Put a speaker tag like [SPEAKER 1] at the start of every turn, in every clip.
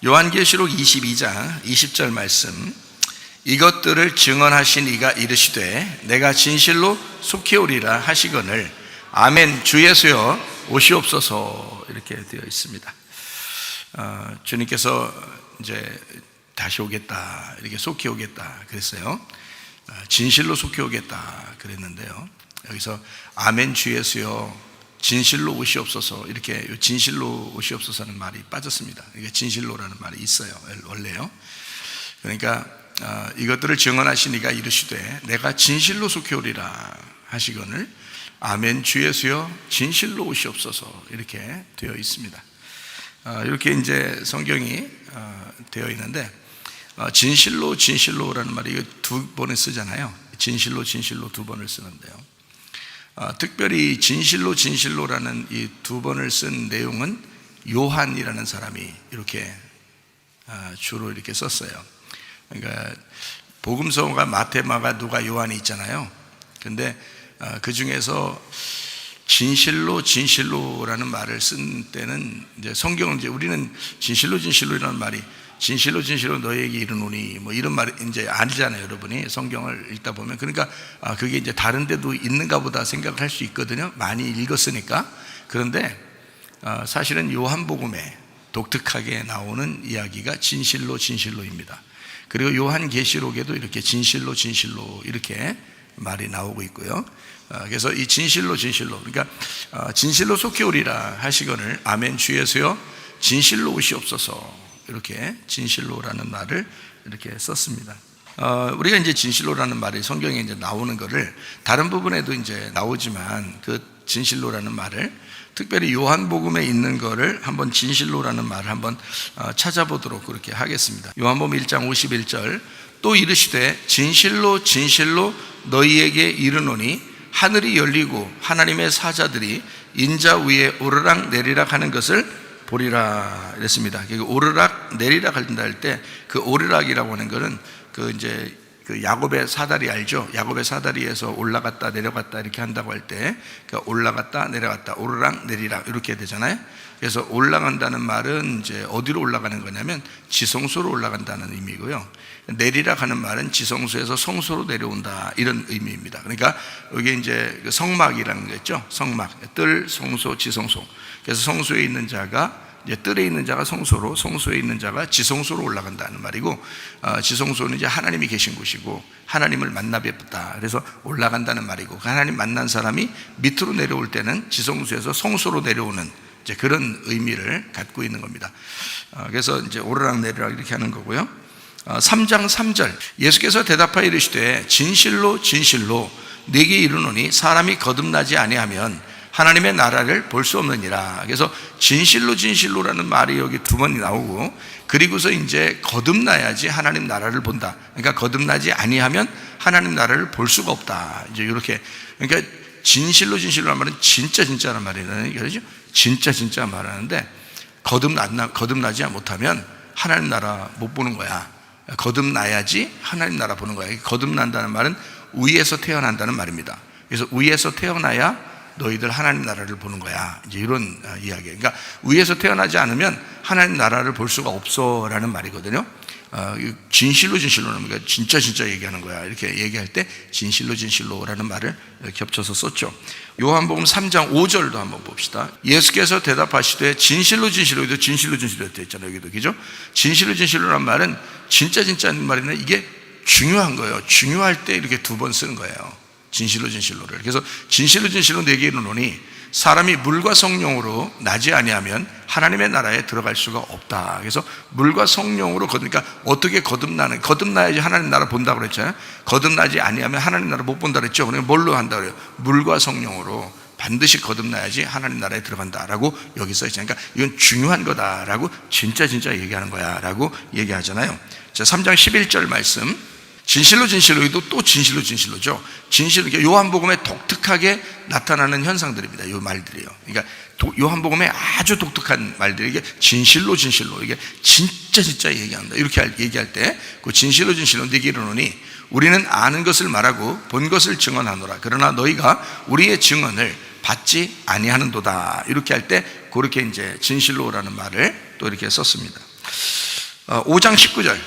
[SPEAKER 1] 요한계시록 22장 20절 말씀, 이것들을 증언하신 이가 이르시되 내가 진실로 속히 오리라 하시거늘 아멘 주 예수여 오시옵소서, 이렇게 되어 있습니다. 주님께서 이제 다시 오겠다, 이렇게 속히 오겠다 그랬어요. 진실로 속히 오겠다 그랬는데요, 여기서 아멘 주 예수여 진실로 오시옵소서, 이렇게 진실로 오시옵소서는 말이 빠졌습니다. 이게 진실로라는 말이 있어요, 원래요. 그러니까 이것들을 증언하신 이가 이르시되 내가 진실로 속히 오리라 하시거늘 아멘 주 예수여 진실로 오시옵소서, 이렇게 되어 있습니다. 이렇게 이제 성경이 되어 있는데, 진실로라는 말이 두 번을 쓰잖아요. 진실로 두 번을 쓰는데요, 특별히 진실로라는 이 두 번을 쓴 내용은 요한이라는 사람이 이렇게 주로 이렇게 썼어요. 그러니까 복음서가 마태, 마가, 누가, 요한이 있잖아요. 근데 그 중에서 진실로라는 말을 쓴 때는 이제 성경은 이제 우리는 진실로라는 말이 진실로 너희에게 이르노니 뭐 이런 말이 이제 아니잖아요, 여러분이 성경을 읽다 보면. 그러니까 그게 이제 다른 데도 있는가 보다 생각할 수 있거든요, 많이 읽었으니까. 그런데 사실은 요한복음에 독특하게 나오는 이야기가 진실로입니다. 그리고 요한계시록에도 이렇게 진실로 이렇게 말이 나오고 있고요. 그래서 이 진실로 그러니까 진실로 속히 오리라 하시거늘 아멘 주 예수여 진실로 오시옵소서, 이렇게 진실로라는 말을 이렇게 썼습니다. 우리가 이제 진실로라는 말이 성경에 이제 나오는 거를 다른 부분에도 이제 나오지만, 그 진실로라는 말을 특별히 요한복음에 있는 거를 한번 진실로라는 말을 한번 찾아보도록 그렇게 하겠습니다. 요한복음 1장 51절, 또 이르시되 진실로 너희에게 이르노니 하늘이 열리고 하나님의 사자들이 인자 위에 오르락 내리락 하는 것을 보리라 이랬습니다. 오르락 내리락 한다 할 때 그 오르락이라고 하는 것은 그 이제 그 야곱의 사다리 알죠? 야곱의 사다리에서 올라갔다 내려갔다 이렇게 한다고 할 때 올라갔다 내려갔다 오르락 내리락 이렇게 되잖아요. 그래서 올라간다는 말은 이제 어디로 올라가는 거냐면 지성소로 올라간다는 의미고요. 내리락 하는 말은 지성소에서 성소로 내려온다, 이런 의미입니다. 그러니까 여기 이제 성막이라는 거 있죠? 성막, 뜰, 성소, 지성소. 그래서 성소에 있는 자가 이제 뜰에 있는 자가 성소로, 성소에 있는 자가 지성소로 올라간다는 말이고, 지성소는 이제 하나님이 계신 곳이고 하나님을 만나 뵙다, 그래서 올라간다는 말이고, 하나님 만난 사람이 밑으로 내려올 때는 지성소에서 성소로 내려오는 이제 그런 의미를 갖고 있는 겁니다. 그래서 이제 오르락 내리락 이렇게 하는 거고요. 3장 3절, 예수께서 대답하여 이르시되 진실로 네게 이르노니 사람이 거듭나지 아니하면 하나님의 나라를 볼 수 없느니라. 그래서 진실로라는 말이 여기 두 번이 나오고, 그리고서 이제 거듭나야지 하나님 나라를 본다. 그러니까 거듭나지 아니하면 하나님 나라를 볼 수가 없다, 이제 이렇게. 그러니까 진실로라는 말은 진짜라는 말이잖아요, 그렇죠? 진짜 말하는데, 거듭나지 못하면 하나님 나라 못 보는 거야. 거듭나야지 하나님 나라 보는 거야. 거듭난다는 말은 위에서 태어난다는 말입니다. 그래서 위에서 태어나야 너희들 하나님 나라를 보는 거야, 이제 이런 이야기예요. 그러니까 위에서 태어나지 않으면 하나님 나라를 볼 수가 없어라는 말이거든요. 진실로는 그러니까 진짜 얘기하는 거야, 이렇게 얘기할 때 진실로라는 말을 겹쳐서 썼죠. 요한복음 3장 5절도 한번 봅시다. 예수께서 대답하시되 진실로 여기도 진실로 되어 있잖아요, 여기도, 그죠? 진실로라는 말은 진짜는 말인데 이게 중요한 거예요. 중요할 때 이렇게 두 번 쓰는 거예요, 진실로를. 그래서 진실로 내게 이르노니 사람이 물과 성령으로 나지 아니하면 하나님의 나라에 들어갈 수가 없다. 그래서 물과 성령으로, 그러니까 어떻게 거듭나야지 하나님 나라 본다고 그랬잖아요. 거듭나지 아니하면 하나님 나라 못 본다 그랬죠. 그러면 뭘로 한다 그래요? 물과 성령으로 반드시 거듭나야지 하나님 나라에 들어간다라고 여기 써 있잖아요. 그러니까 이건 중요한 거다라고 진짜 얘기하는 거야라고 얘기하잖아요. 자, 3장 11절 말씀, 진실로도 또 진실로죠. 요한복음에 독특하게 나타나는 현상들입니다, 이 말들이요. 그러니까 요한복음에 아주 독특한 말들이, 이게 진실로 이게 진짜 얘기한다, 이렇게 얘기할 때 그 진실로 네게 이르노니 우리는 아는 것을 말하고 본 것을 증언하노라. 그러나 너희가 우리의 증언을 받지 아니하는도다, 이렇게 할 때 그렇게 이제 진실로라는 말을 또 이렇게 썼습니다. 5장 19절.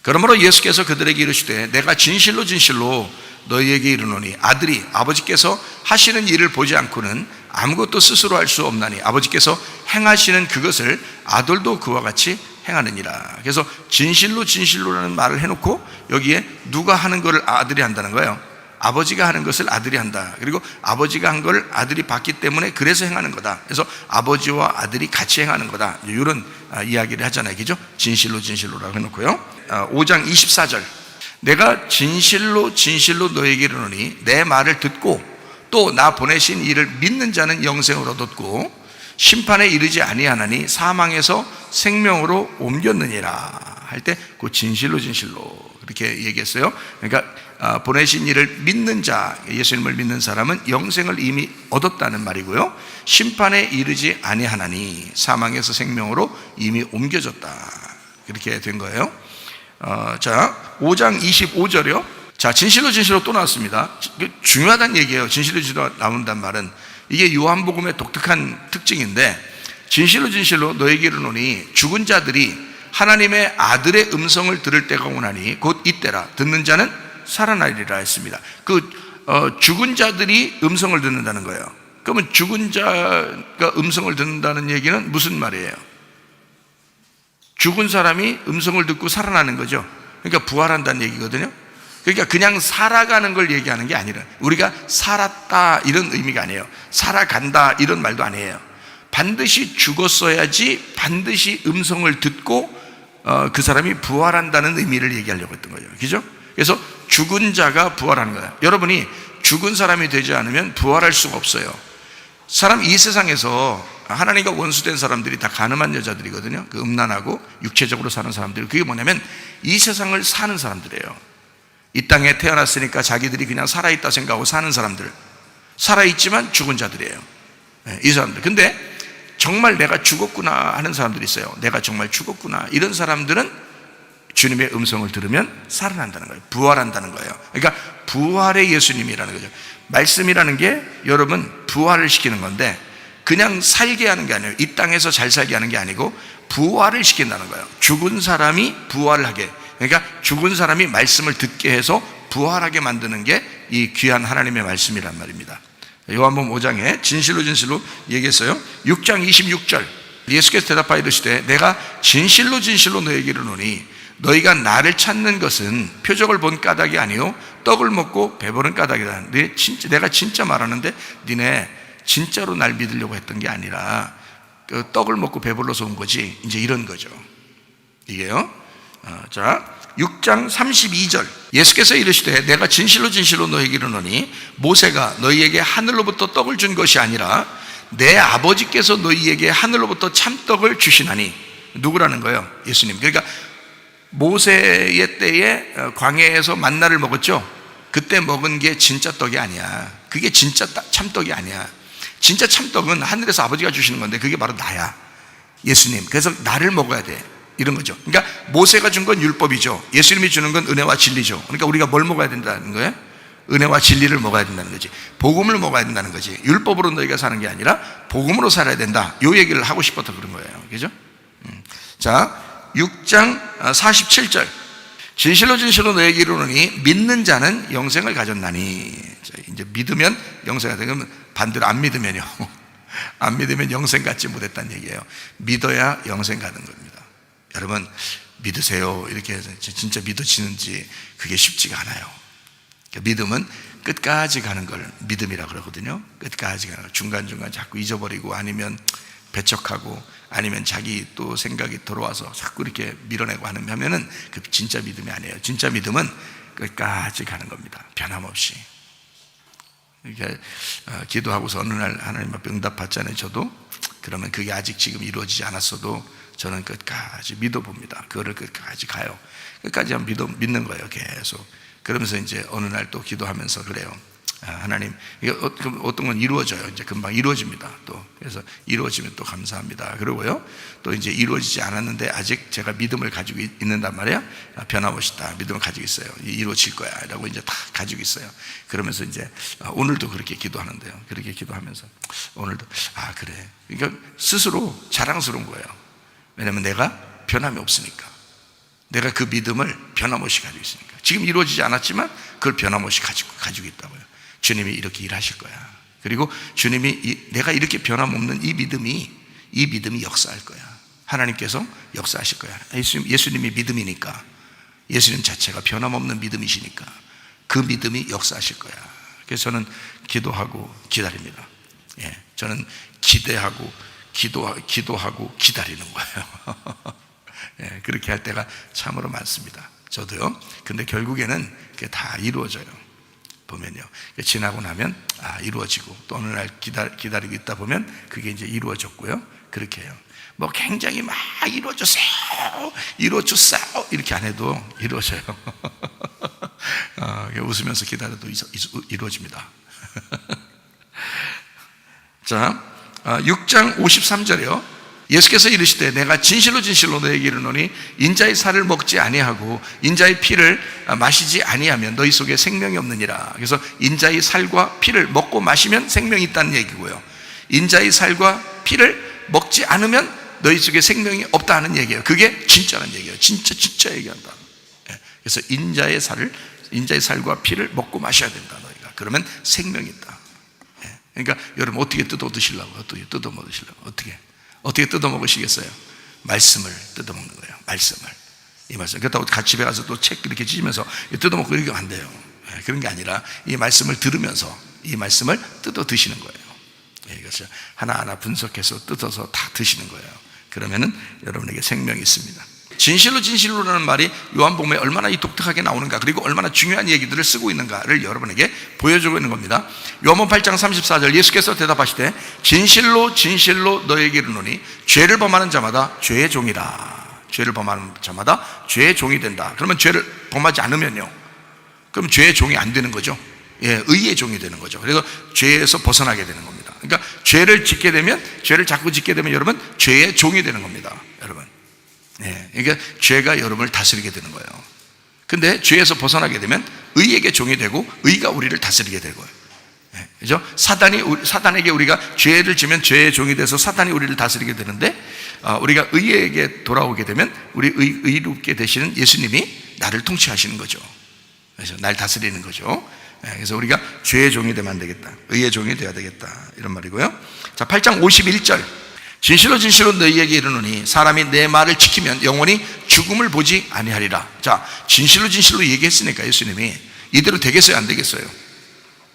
[SPEAKER 1] 그러므로 예수께서 그들에게 이르시되 내가 진실로 진실로 너희에게 이르노니 아들이 아버지께서 하시는 일을 보지 않고는 아무것도 스스로 할 수 없나니 아버지께서 행하시는 그것을 아들도 그와 같이 행하느니라. 그래서 진실로 진실로라는 말을 해놓고 여기에 누가 하는 것을 아들이 한다는 거예요. 아버지가 하는 것을 아들이 한다. 그리고 아버지가 한 걸 아들이 봤기 때문에 그래서 행하는 거다. 그래서 아버지와 아들이 같이 행하는 거다. 이런 이야기를 하잖아요. 그죠? 진실로 진실로라고 해놓고요. 5장 24절. 내가 진실로 진실로 너에게 이르노니 내 말을 듣고 또 나 보내신 이를 믿는 자는 영생을 얻었고 심판에 이르지 아니하나니 사망에서 생명으로 옮겼느니라 할 때 그 진실로 진실로 그렇게 얘기했어요. 그러니까 보내신 이를 믿는 자, 예수님을 믿는 사람은 영생을 이미 얻었다는 말이고요. 심판에 이르지 아니하나니 사망에서 생명으로 이미 옮겨졌다. 그렇게 된 거예요. 자, 5장 25절이요. 자, 진실로 진실로 또 나왔습니다. 중요하다는 얘기예요. 진실로 진실로 나온다는 말은 이게 요한복음의 독특한 특징인데, 진실로 진실로 너에게 이르노니 죽은 자들이 하나님의 아들의 음성을 들을 때가 오나니 곧 이때라. 듣는 자는 살아나리라 했습니다. 죽은 자들이 음성을 듣는다는 거예요. 그러면 죽은 자가 음성을 듣는다는 얘기는 무슨 말이에요? 죽은 사람이 음성을 듣고 살아나는 거죠. 그러니까 부활한다는 얘기거든요. 그러니까 그냥 살아가는 걸 얘기하는 게 아니라 우리가 살았다 이런 의미가 아니에요. 살아간다 이런 말도 아니에요. 반드시 죽었어야지 반드시 음성을 듣고 그 사람이 부활한다는 의미를 얘기하려고 했던 거죠. 그죠? 그래서 죽은 자가 부활하는 거예요. 여러분이 죽은 사람이 되지 않으면 부활할 수가 없어요. 사람 이 세상에서 하나님과 원수된 사람들이 다 가늠한 여자들이거든요. 그 음란하고 육체적으로 사는 사람들. 그게 뭐냐면 이 세상을 사는 사람들이에요. 이 땅에 태어났으니까 자기들이 그냥 살아있다 생각하고 사는 사람들. 살아있지만 죽은 자들이에요. 이 사람들. 근데 정말 내가 죽었구나 하는 사람들이 있어요. 내가 정말 죽었구나. 이런 사람들은 주님의 음성을 들으면 살아난다는 거예요. 부활한다는 거예요. 그러니까 부활의 예수님이라는 거죠. 말씀이라는 게 여러분 부활을 시키는 건데 그냥 살게 하는 게 아니에요. 이 땅에서 잘 살게 하는 게 아니고 부활을 시킨다는 거예요. 죽은 사람이 부활을 하게. 그러니까 죽은 사람이 말씀을 듣게 해서 부활하게 만드는 게 이 귀한 하나님의 말씀이란 말입니다. 요한복음 5장에 진실로 진실로 얘기했어요. 6장 26절. 예수께서 대답하여 이르시되 내가 진실로 진실로 너에게 이르노니 너희가 나를 찾는 것은 표적을 본 까닭이 아니요 떡을 먹고 배부른 까닭이다. 내가 진짜 말하는데 니네 진짜로 날 믿으려고 했던 게 아니라 그 떡을 먹고 배불러서 온 거지. 이제 이런 거죠. 이게요. 자, 6장 32절. 예수께서 이르시되 내가 진실로 진실로 너에게 이르노니 모세가 너희에게 하늘로부터 떡을 준 것이 아니라 내 아버지께서 너희에게 하늘로부터 참떡을 주시나니. 누구라는 거예요? 예수님. 그러니까 모세의 때에 광야에서 만나를 먹었죠. 그때 먹은 게 진짜 떡이 아니야. 그게 진짜 참떡이 아니야. 진짜 참떡은 하늘에서 아버지가 주시는 건데 그게 바로 나야. 예수님. 그래서 나를 먹어야 돼. 이런 거죠. 그러니까 모세가 준 건 율법이죠. 예수님이 주는 건 은혜와 진리죠. 그러니까 우리가 뭘 먹어야 된다는 거예요? 은혜와 진리를 먹어야 된다는 거지. 복음을 먹어야 된다는 거지. 율법으로 너희가 사는 게 아니라 복음으로 살아야 된다. 이 얘기를 하고 싶어서 그런 거예요. 그죠? 자, 6장 47절. 진실로 진실로 너에게 이르노니 믿는 자는 영생을 가졌나니. 이제 믿으면 영생이 되면 반대로 안 믿으면요. 안 믿으면 영생 갖지 못했다는 얘기예요. 믿어야 영생 가는 겁니다. 여러분 믿으세요. 이렇게 해서 진짜 믿어지는지 그게 쉽지가 않아요. 믿음은 끝까지 가는 걸 믿음이라 그러거든요. 끝까지 가는 걸. 중간중간 자꾸 잊어버리고 아니면 배척하고 아니면 자기 또 생각이 들어와서 자꾸 이렇게 밀어내고 하면은 그 진짜 믿음이 아니에요. 진짜 믿음은 끝까지 가는 겁니다. 변함없이. 이렇게 기도하고서 어느 날 하나님 앞에 응답받잖아요. 저도. 그러면 그게 아직 지금 이루어지지 않았어도 저는 끝까지 믿어봅니다. 그거를 끝까지 가요. 끝까지 믿는 거예요. 계속. 그러면서 이제 어느 날 또 기도하면서 그래요. 하나님, 이게 어떤 건 이루어져요. 이제 금방 이루어집니다. 또 그래서 이루어지면 또 감사합니다. 그러고요. 또 이제 이루어지지 않았는데 아직 제가 믿음을 가지고 있는단 말이에요. 변함없이 다 믿음을 가지고 있어요. 이루어질 거야라고 이제 다 가지고 있어요. 그러면서 이제 오늘도 그렇게 기도하는데요. 그렇게 기도하면서 오늘도 그래. 그러니까 스스로 자랑스러운 거예요. 왜냐면 내가 변함이 없으니까. 내가 그 믿음을 변함없이 가지고 있으니까. 지금 이루어지지 않았지만 그걸 변함없이 가지고 있다고요. 주님이 이렇게 일하실 거야. 그리고 주님이 내가 이렇게 변함없는 이 믿음이 역사할 거야. 하나님께서 역사하실 거야. 예수님이 믿음이니까, 예수님 자체가 변함없는 믿음이시니까 그 믿음이 역사하실 거야. 그래서 저는 기도하고 기다립니다. 저는 기대하고 기도하고 기다리는 거예요. 그렇게 할 때가 참으로 많습니다. 저도요. 근데 결국에는 그게 다 이루어져요. 보면요. 지나고 나면 이루어지고, 또 어느 날 기다리고 있다 보면 그게 이제 이루어졌고요. 그렇게 해요. 뭐 굉장히 막 이루어졌어요 이렇게 안 해도 이루어져요. 웃으면서 기다려도 이루어집니다. 자, 6장 53절이요. 예수께서 이르시되 내가 진실로 진실로 너에게 이르노니 인자의 살을 먹지 아니하고 인자의 피를 마시지 아니하면 너희 속에 생명이 없느니라. 그래서 인자의 살과 피를 먹고 마시면 생명이 있다는 얘기고요, 인자의 살과 피를 먹지 않으면 너희 속에 생명이 없다 하는 얘기예요. 그게 진짜라는 얘기예요. 진짜 얘기한다. 그래서 인자의 살과 피를 먹고 마셔야 된다 너희가. 그러면 생명이 있다. 그러니까 여러분 어떻게 뜯어 드시려고? 어떻게 뜯어 먹으시려고? 어떻게 뜯어 먹으시겠어요? 말씀을 뜯어 먹는 거예요. 이 말씀. 그렇다고 집에 가서 또 책 이렇게 찢으면서 뜯어 먹고 이러면 안 돼요. 그런 게 아니라 이 말씀을 들으면서 이 말씀을 뜯어 드시는 거예요. 이것을 하나하나 분석해서 뜯어서 다 드시는 거예요. 그러면은 여러분에게 생명이 있습니다. 진실로 진실로라는 말이 요한복음에 얼마나 독특하게 나오는가, 그리고 얼마나 중요한 얘기들을 쓰고 있는가를 여러분에게 보여주고 있는 겁니다. 요한복음 8장 34절 예수께서 대답하시되 진실로 진실로 너에게 이르노니 죄를 범하는 자마다 죄의 종이라. 죄를 범하는 자마다 죄의 종이 된다. 그러면 죄를 범하지 않으면요, 그럼 죄의 종이 안 되는 거죠. 의의 종이 되는 거죠. 그래서 죄에서 벗어나게 되는 겁니다. 그러니까 죄를 자꾸 짓게 되면 여러분 죄의 종이 되는 겁니다. 여러분. 그러니까 죄가 여러분을 다스리게 되는 거예요. 근데 죄에서 벗어나게 되면 의에게 종이 되고 의가 우리를 다스리게 되고요. 그죠? 사단에게 우리가 죄를 지면 죄의 종이 돼서 사단이 우리를 다스리게 되는데, 우리가 의에게 돌아오게 되면 우리 의롭게 되시는 예수님이 나를 통치하시는 거죠. 그래서 날 다스리는 거죠. 그래서 우리가 죄의 종이 되면 안 되겠다, 의의 종이 되어야 되겠다, 이런 말이고요. 자, 8장 51절 진실로 진실로 너희에게 이르노니 사람이 내 말을 지키면 영원히 죽음을 보지 아니하리라. 자, 진실로 진실로 얘기했으니까 예수님이 이대로 되겠어요, 안 되겠어요?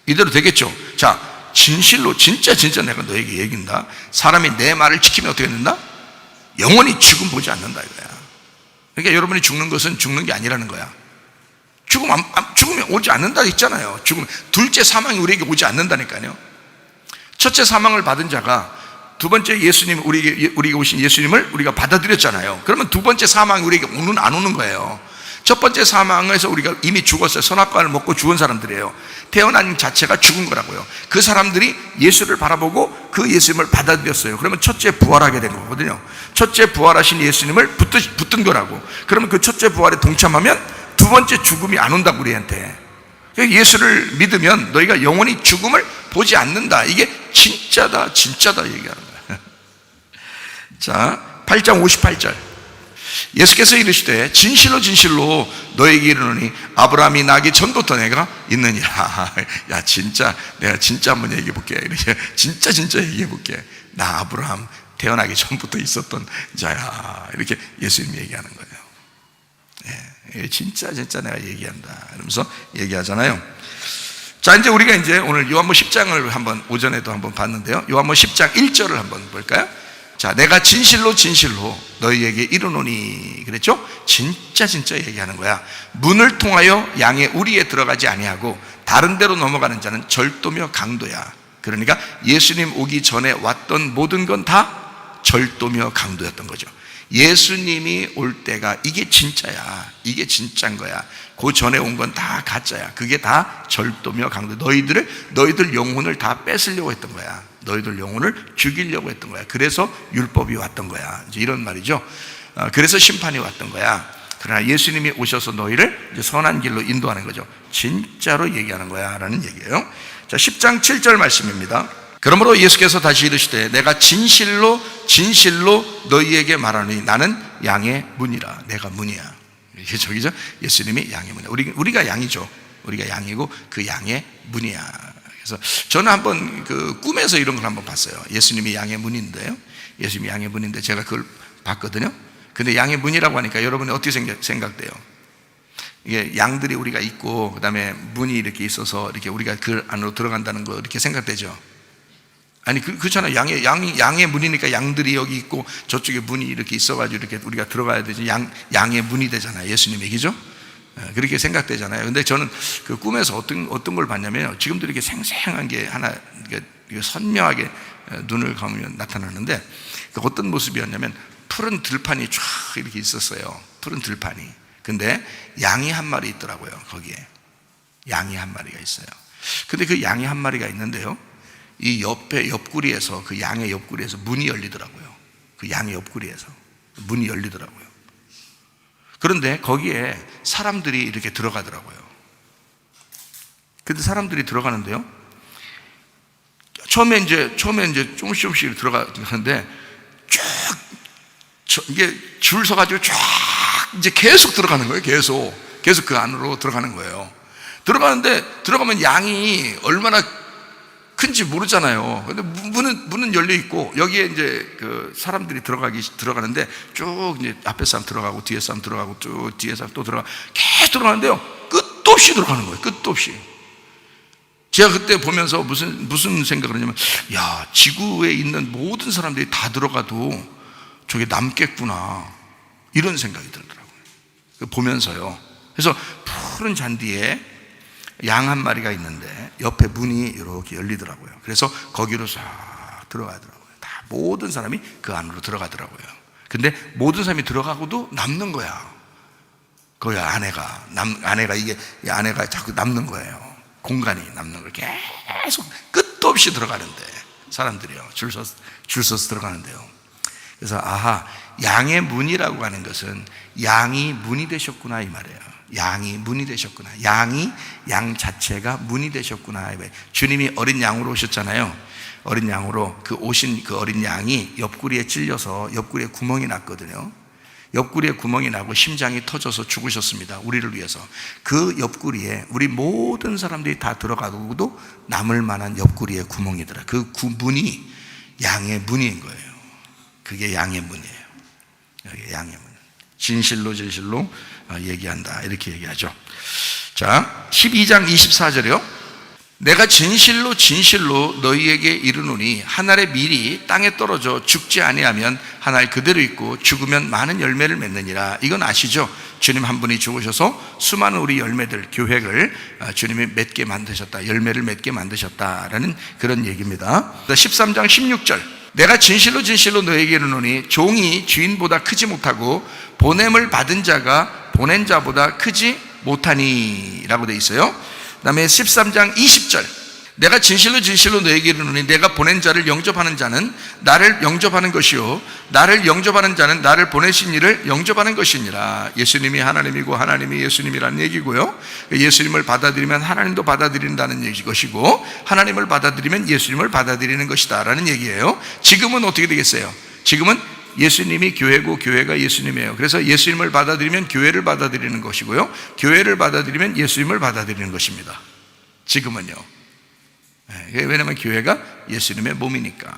[SPEAKER 1] 이대로 되겠죠. 자, 진실로 진짜 내가 너에게 얘기한다. 사람이 내 말을 지키면 어떻게 된다? 영원히 죽음 보지 않는다 이거야. 그러니까 여러분이 죽는 것은 죽는 게 아니라는 거야. 죽음이 오지 않는다 했잖아요. 둘째 사망이 우리에게 오지 않는다니까요. 첫째 사망을 받은 자가 두 번째 예수님, 우리에게 오신 예수님을 우리가 받아들였잖아요. 그러면 두 번째 사망이 우리에게 안 오는 거예요. 첫 번째 사망에서 우리가 이미 죽었어요. 선악과를 먹고 죽은 사람들이에요. 태어난 자체가 죽은 거라고요. 그 사람들이 예수를 바라보고 그 예수님을 받아들였어요. 그러면 첫째 부활하게 된 거거든요. 첫째 부활하신 예수님을 붙든 거라고. 그러면 그 첫째 부활에 동참하면 두 번째 죽음이 안 온다고 우리한테. 예수를 믿으면 너희가 영원히 죽음을 보지 않는다. 이게 진짜다 얘기하는 거야. 자, 8장 58절 예수께서 이르시되 진실로 진실로 너에게 이르노니 아브라함이 나기 전부터 내가 있느니라. 야, 내가 진짜 한번 얘기해 볼게. 이렇게 진짜 얘기해 볼게. 나 아브라함 태어나기 전부터 있었던 자야. 이렇게 예수님이 얘기하는 거예요. 진짜 내가 얘기한다 이러면서 얘기하잖아요. 자, 이제 우리가 오늘 요한복음 10장을 한번 오전에도 한번 봤는데요. 요한복음 10장 1절을 한번 볼까요? 자, 내가 진실로 너희에게 이르노니 그랬죠? 진짜 얘기하는 거야. 문을 통하여 양의 우리에 들어가지 아니하고 다른 데로 넘어가는 자는 절도며 강도야. 그러니까 예수님 오기 전에 왔던 모든 건 다 절도며 강도였던 거죠. 예수님이 올 때가 이게 진짜야. 이게 진짜인 거야. 그 전에 온 건 다 가짜야. 그게 다 절도며 강도. 너희들 영혼을 다 뺏으려고 했던 거야. 너희들 영혼을 죽이려고 했던 거야. 그래서 율법이 왔던 거야. 이제 이런 말이죠. 그래서 심판이 왔던 거야. 그러나 예수님이 오셔서 너희를 이제 선한 길로 인도하는 거죠. 진짜로 얘기하는 거야 라는 얘기예요. 자, 10장 7절 말씀입니다. 그러므로 예수께서 다시 이르시되 내가 진실로 너희에게 말하노니 나는 양의 문이라. 내가 문이야. 저기죠? 예수님이 양의 문이야. 우리가 양이죠. 우리가 양이고 그 양의 문이야. 그래서 저는 한번 그 꿈에서 이런 걸 한번 봤어요. 예수님이 양의 문인데요. 예수님이 양의 문인데 제가 그걸 봤거든요. 근데 양의 문이라고 하니까 여러분이 어떻게 생각돼요? 이게 양들이 우리가 있고 그 다음에 문이 이렇게 있어서 이렇게 우리가 그 안으로 들어간다는 거 이렇게 생각되죠? 아니 그렇잖아요. 양의 문이니까 양들이 여기 있고 저쪽에 문이 이렇게 있어가지고 이렇게 우리가 들어가야 되지. 양의 문이 되잖아요. 예수님 얘기죠? 그렇게 생각되잖아요. 근데 저는 그 꿈에서 어떤 걸 봤냐면 지금도 이렇게 생생한 게 하나 이게 선명하게 눈을 감으면 나타나는데 어떤 모습이었냐면 푸른 들판이 쫙 이렇게 있었어요. 푸른 들판이. 근데 양이 한 마리 있더라고요. 거기에 양이 한 마리가 있어요. 근데 그 양이 한 마리가 있는데요, 이 옆구리에서 그 양의 옆구리에서 문이 열리더라고요. 그 양의 옆구리에서 문이 열리더라고요. 그런데 거기에 사람들이 이렇게 들어가더라고요. 근데 사람들이 들어가는데요, 처음에 이제 조금씩 들어가는데 이게 줄 서가지고 쫙 이제 계속 들어가는 거예요. 계속 그 안으로 들어가는 거예요. 들어가면 양이 얼마나 큰지 모르잖아요. 근데 문은 열려 있고 여기에 이제 그 사람들이 들어가는데 쭉 이제 앞에 사람 들어가고 뒤에 사람 들어가고 쭉 뒤에 사람 또 들어가 계속 들어가는데요, 끝도 없이 들어가는 거예요. 끝도 없이. 제가 그때 보면서 무슨 생각을 하냐면, 야, 지구에 있는 모든 사람들이 다 들어가도 저게 남겠구나, 이런 생각이 들더라고요. 보면서요. 그래서 푸른 잔디에 양 한 마리가 있는데 옆에 문이 이렇게 열리더라고요. 그래서 거기로 싹 들어가더라고요. 다 모든 사람이 그 안으로 들어가더라고요. 근데 모든 사람이 들어가고도 남는 거야. 거기 아내가 이게 아내가 자꾸 남는 거예요. 공간이 남는 걸 계속 끝도 없이 들어가는데 사람들이요, 줄 서서 들어가는데요. 그래서 양의 문이라고 하는 것은 양이 문이 되셨구나, 이 말이에요. 양이 문이 되셨구나. 양 자체가 문이 되셨구나. 주님이 어린 양으로 오셨잖아요. 어린 양으로 오신 그 어린 양이 옆구리에 찔려서 옆구리에 구멍이 났거든요. 옆구리에 구멍이 나고 심장이 터져서 죽으셨습니다. 우리를 위해서. 그 옆구리에 우리 모든 사람들이 다 들어가고도 남을 만한 옆구리에 구멍이더라. 그 문이 양의 문인 거예요. 그게 양의 문이에요. 여기 양의 문. 진실로 얘기한다, 이렇게 얘기하죠. 자, 12장 24절이요. 내가 진실로 너희에게 이르노니 한 알의 밀이 땅에 떨어져 죽지 아니하면 한 알 그대로 있고 죽으면 많은 열매를 맺느니라. 이건 아시죠? 주님 한 분이 죽으셔서 수많은 우리 열매들, 교회를 주님이 맺게 만드셨다, 열매를 맺게 만드셨다라는 그런 얘기입니다. 13장 16절. 내가 진실로 너희에게 이르노니 종이 주인보다 크지 못하고 보냄을 받은 자가 보낸 자보다 크지 못하니 라고 되어 있어요. 그 다음에 13장 20절. 내가 진실로 너희에게 이르노니 내가 보낸 자를 영접하는 자는 나를 영접하는 것이요 나를 영접하는 자는 나를 보내신 이를 영접하는 것이니라. 예수님이 하나님이고 하나님이 예수님이라는 얘기고요, 예수님을 받아들이면 하나님도 받아들인다는 것이고 하나님을 받아들이면 예수님을 받아들이는 것이다 라는 얘기예요. 지금은 어떻게 되겠어요? 지금은 예수님이 교회고 교회가 예수님이에요. 그래서 예수님을 받아들이면 교회를 받아들이는 것이고요, 교회를 받아들이면 예수님을 받아들이는 것입니다. 지금은요. 왜냐하면 교회가 예수님의 몸이니까.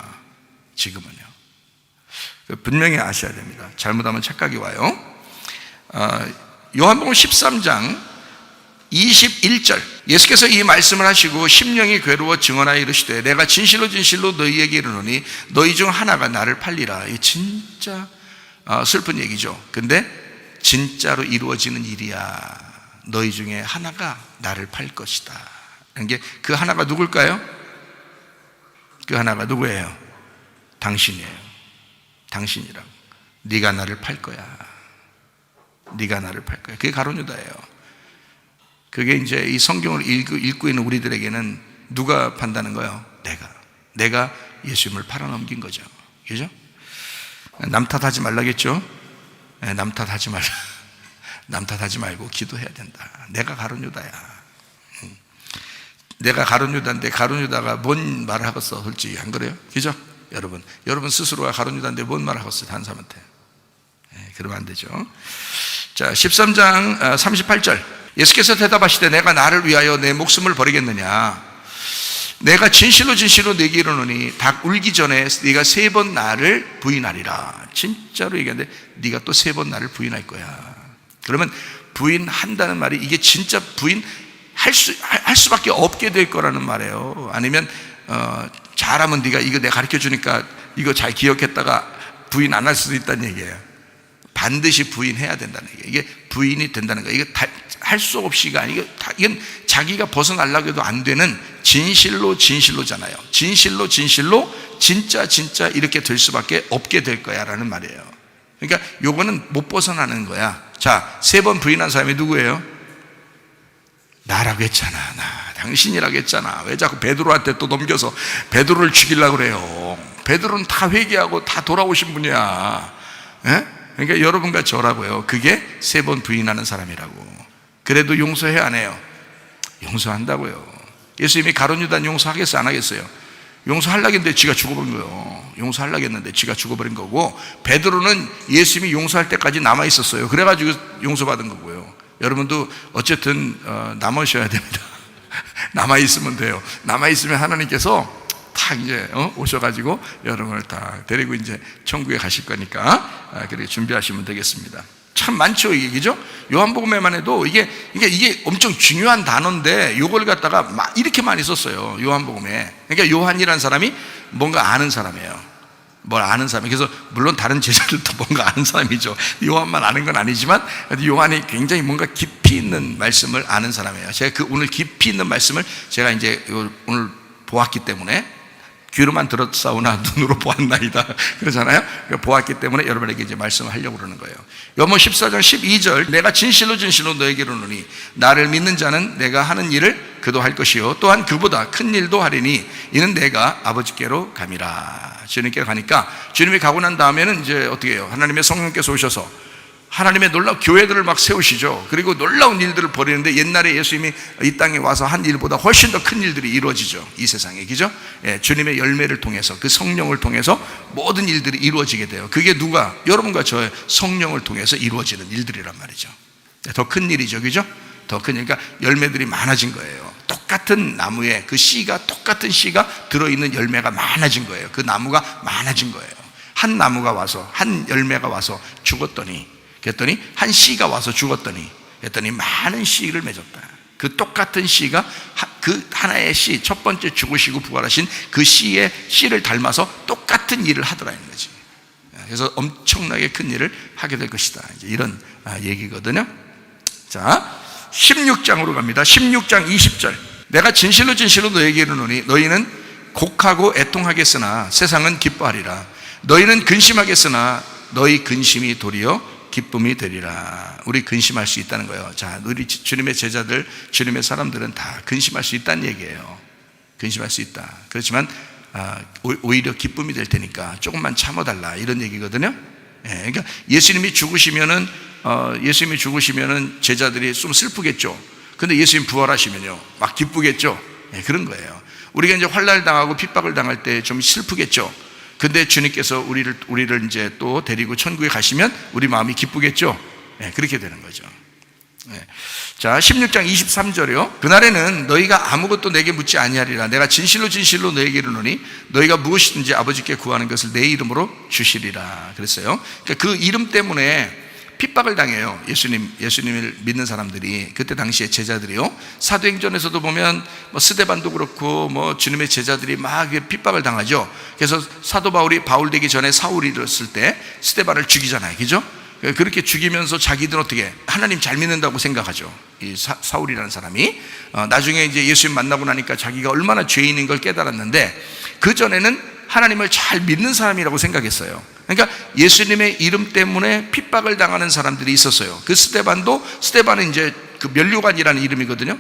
[SPEAKER 1] 지금은요. 분명히 아셔야 됩니다. 잘못하면 착각이 와요. 요한복음 13장 21절. 예수께서 이 말씀을 하시고 심령이 괴로워 증언하여 이르시되 내가 진실로 너희에게 이르노니 너희 중 하나가 나를 팔리라. 이 진짜 슬픈 얘기죠. 근데 진짜로 이루어지는 일이야. 너희 중에 하나가 나를 팔 것이다. 이게 그 하나가 누굴까요? 그 하나가 누구예요? 당신이에요. 당신이라고. 네가 나를 팔 거야. 네가 나를 팔 거야. 그게 가룟 유다예요. 그게 이제 이 성경을 읽고 있는 우리들에게는 누가 판다는 거예요? 내가 예수님을 팔아넘긴 거죠. 그죠? 남 탓하지 말라겠죠? 남 탓하지 말고 기도해야 된다. 내가 가룟 유다야. 내가 가룟 유다인데 가룟 유다가 뭔 말을 하겠어? 솔직히 안 그래요? 그죠? 여러분 스스로가 가룟 유다인데 뭔 말을 하겠어요? 다른 사람한테. 그러면 안 되죠. 자, 13장 38절. 예수께서 대답하시되 내가 나를 위하여 내 목숨을 버리겠느냐? 내가 진실로 진실로 네게 이르노니 닭 울기 전에 네가 3번 나를 부인하리라. 진짜로 얘기하는데 네가 또 3번 나를 부인할 거야. 그러면 부인한다는 말이 이게 진짜 부인할 수밖에 없게 될 거라는 말이에요. 아니면 잘하면 네가 이거 내가 가르쳐 주니까 이거 잘 기억했다가 부인 안 할 수도 있다는 얘기예요. 반드시 부인해야 된다는 얘기예요. 이게 부인이 된다는 거예요. 이게 할 수 없이가 아니고 이건 자기가 벗어나려고 해도 안 되는 진실로 진실로잖아요. 진실로 진실로 진짜 이렇게 될 수밖에 없게 될 거야 라는 말이에요. 그러니까 요거는 못 벗어나는 거야. 자, 3번 부인한 사람이 누구예요? 나라고 했잖아. 당신이라고 했잖아. 왜 자꾸 베드로한테 또 넘겨서 베드로를 죽이려고 그래요? 베드로는 다 회개하고 다 돌아오신 분이야. 예? 그러니까 여러분과 저라고요. 그게 3번 부인하는 사람이라고. 그래도 용서해야 안 해요? 용서한다고요. 예수님이 가룟 유다는 용서하겠어요? 안 하겠어요? 용서하려고 했는데 지가 죽어버린 거예요. 용서하려고 했는데 지가 죽어버린 거고, 베드로는 예수님이 용서할 때까지 남아있었어요. 그래가지고 용서받은 거고요. 여러분도 어쨌든 남으셔야 됩니다. 남아있으면 돼요. 남아있으면 하나님께서 딱 이제 오셔가지고 여러분을 다 데리고 이제 천국에 가실 거니까 그렇게 준비하시면 되겠습니다. 참 많죠, 이게, 그죠? 요한복음에만 해도 이게 엄청 중요한 단어인데 이걸 갖다가 이렇게 많이 썼어요, 요한복음에. 그러니까 요한이라는 사람이 뭔가 아는 사람이에요. 뭘 아는 사람이. 그래서 물론 다른 제자들도 뭔가 아는 사람이죠. 요한만 아는 건 아니지만 요한이 굉장히 뭔가 깊이 있는 말씀을 아는 사람이에요. 제가 오늘 깊이 있는 말씀을 제가 이제 오늘 보았기 때문에, 귀로만 들었사오나 눈으로 보았나이다 그러잖아요. 보았기 때문에 여러분에게 이제 말씀을 하려고 그러는 거예요. 요한복음 14장 12절. 내가 진실로 진실로 너에게 이르노니 나를 믿는 자는 내가 하는 일을 그도 할 것이요 또한 그보다 큰 일도 하리니 이는 내가 아버지께로 감이라. 주님께로 가니까, 주님이 가고 난 다음에는 이제 어떻게 해요? 하나님의 성령께서 오셔서 하나님의 놀라운 교회들을 막 세우시죠. 그리고 놀라운 일들을 벌이는데, 옛날에 예수님이 이 땅에 와서 한 일보다 훨씬 더 큰 일들이 이루어지죠, 이 세상에. 그죠? 예, 주님의 열매를 통해서, 그 성령을 통해서 모든 일들이 이루어지게 돼요. 그게 누가? 여러분과 저의 성령을 통해서 이루어지는 일들이란 말이죠. 더 큰 일이죠, 그죠? 더 큰 일. 그러니까 열매들이 많아진 거예요. 똑같은 나무에 그 씨가, 똑같은 씨가 들어있는 열매가 많아진 거예요. 그 나무가 많아진 거예요. 한 나무가 와서, 한 열매가 와서 죽었더니, 그랬더니 한 씨가 와서 죽었더니, 그랬더니 많은 씨를 맺었다. 그 똑같은 씨가 그 하나의 씨, 첫 번째 죽으시고 부활하신 그 씨를 닮아서 똑같은 일을 하더라는 거지. 그래서 엄청나게 큰 일을 하게 될 것이다, 이제 이런 얘기거든요. 자, 16장으로 갑니다. 16장 20절. 내가 진실로 진실로 너에게 이르노니 너희는 곡하고 애통하겠으나 세상은 기뻐하리라. 너희는 근심하겠으나 너희 근심이 도리어 기쁨이 되리라. 우리 근심할 수 있다는 거예요. 자, 우리 주님의 제자들, 주님의 사람들은 다 근심할 수 있다는 얘기예요. 근심할 수 있다. 그렇지만 오히려 기쁨이 될 테니까 조금만 참아달라, 이런 얘기거든요. 예, 그러니까 예수님이 죽으시면은 제자들이 좀 슬프겠죠. 근데 예수님 부활하시면요, 막 기쁘겠죠. 예, 그런 거예요. 우리가 이제 환난을 당하고 핍박을 당할 때 좀 슬프겠죠. 근데 주님께서 우리를 이제 또 데리고 천국에 가시면 우리 마음이 기쁘겠죠. 네, 그렇게 되는 거죠. 네. 자, 16장 23절이요. 그날에는 너희가 아무것도 내게 묻지 아니하리라. 내가 진실로 진실로 너에게 이르노니 너희가 무엇이든지 아버지께 구하는 것을 내 이름으로 주시리라. 그랬어요. 그러니까 그 이름 때문에 핍박을 당해요. 예수님을 믿는 사람들이. 그때 당시에 제자들이요. 사도행전에서도 보면 스데반도 그렇고 주님의 제자들이 막 핍박을 당하죠. 그래서 사도 바울 되기 전에 사울이 일었을 때 스데반을 죽이잖아요, 그죠? 그렇게 죽이면서 자기들은 어떻게 하나님 잘 믿는다고 생각하죠. 이 사울이라는 사람이 나중에 이제 예수님 만나고 나니까 자기가 얼마나 죄인인 걸 깨달았는데, 그 전에는 하나님을 잘 믿는 사람이라고 생각했어요. 그러니까 예수님의 이름 때문에 핍박을 당하는 사람들이 있었어요. 그 스데반은 이제 그 면류관이라는 이름이거든요.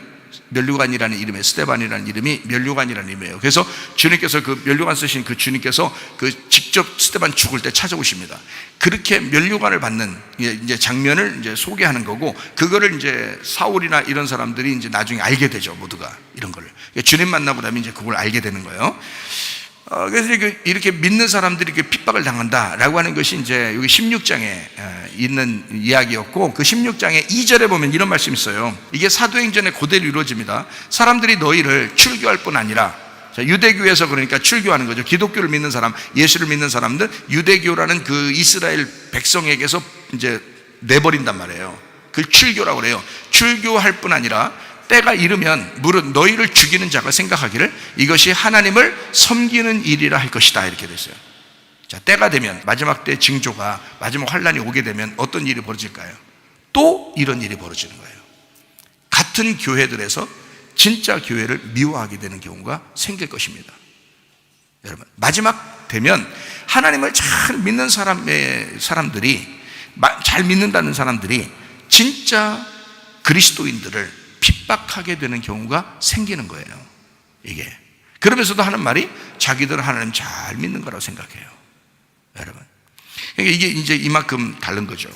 [SPEAKER 1] 면류관이라는 이름에, 스데반이라는 이름이 면류관이라는 이름이에요. 그래서 주님께서 그 면류관 쓰신 그 주님께서 그 직접 스데반 죽을 때 찾아오십니다. 그렇게 면류관을 받는 이제 장면을 이제 소개하는 거고, 그거를 이제 사울이나 이런 사람들이 이제 나중에 알게 되죠, 모두가 이런 걸. 주님 만나고 나면 이제 그걸 알게 되는 거예요. 그래서 이렇게 믿는 사람들이 이렇게 핍박을 당한다라고 하는 것이 이제 여기 16장에 있는 이야기였고, 그 16장의 2절에 보면 이런 말씀이 있어요. 이게 사도행전에 그대로 이루어집니다. 사람들이 너희를 출교할 뿐 아니라, 유대교에서 그러니까 출교하는 거죠. 기독교를 믿는 사람, 예수를 믿는 사람들, 유대교라는 그 이스라엘 백성에게서 이제 내버린단 말이에요. 그걸 출교라고 그래요. 출교할 뿐 아니라 때가 이르면 무릇 너희를 죽이는 자가 생각하기를 이것이 하나님을 섬기는 일이라 할 것이다, 이렇게 됐어요. 자, 때가 되면, 마지막 때 징조가, 마지막 환란이 오게 되면 어떤 일이 벌어질까요? 또 이런 일이 벌어지는 거예요. 같은 교회들에서 진짜 교회를 미워하게 되는 경우가 생길 것입니다. 여러분, 마지막 되면 하나님을 잘 믿는 사람들이, 잘 믿는다는 사람들이 진짜 그리스도인들을 핍박하게 되는 경우가 생기는 거예요. 이게. 그러면서도 하는 말이 자기들은 하나님 잘 믿는 거라고 생각해요. 여러분, 그러니까 이게 이제 이만큼 다른 거죠.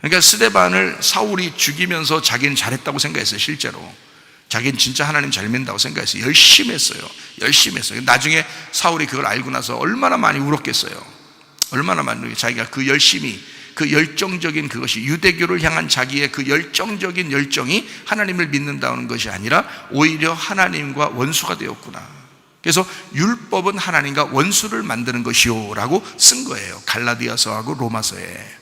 [SPEAKER 1] 그러니까 스데반을 사울이 죽이면서 자기는 잘했다고 생각했어요. 실제로 자기는 진짜 하나님 잘 믿는다고 생각했어요. 열심히 했어요. 열심히 했어요. 나중에 사울이 그걸 알고 나서 얼마나 많이 울었겠어요. 얼마나 많이, 자기가 그 열심히, 그 열정적인 그것이, 유대교를 향한 자기의 그 열정적인 열정이 하나님을 믿는다는 것이 아니라 오히려 하나님과 원수가 되었구나. 그래서 율법은 하나님과 원수를 만드는 것이요 라고 쓴 거예요. 갈라디아서하고 로마서에.